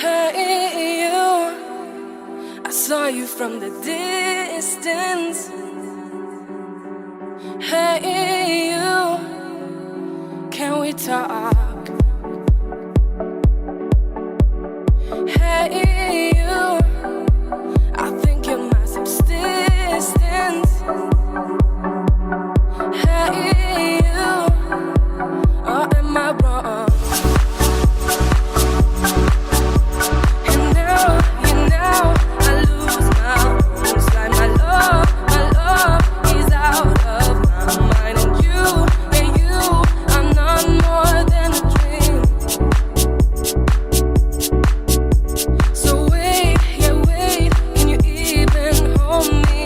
Hey you, I saw you from the distance. Hey you, can we talk? Hey you, I think you're my subsistence. Hey you, or am I wrong? And now I lose my own slide. My love is out of my mind. And you, I'm not more than a dream. So wait, can you even hold me?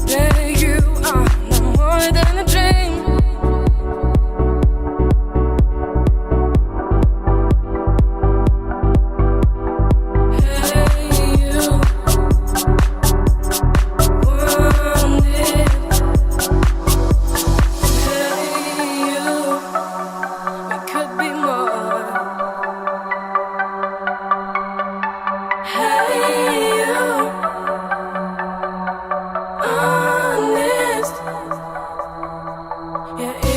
Hey, baby, you are not more than a dream. Hey, you want it. Hey, you, we could be more. Hey, you, honest. Yeah.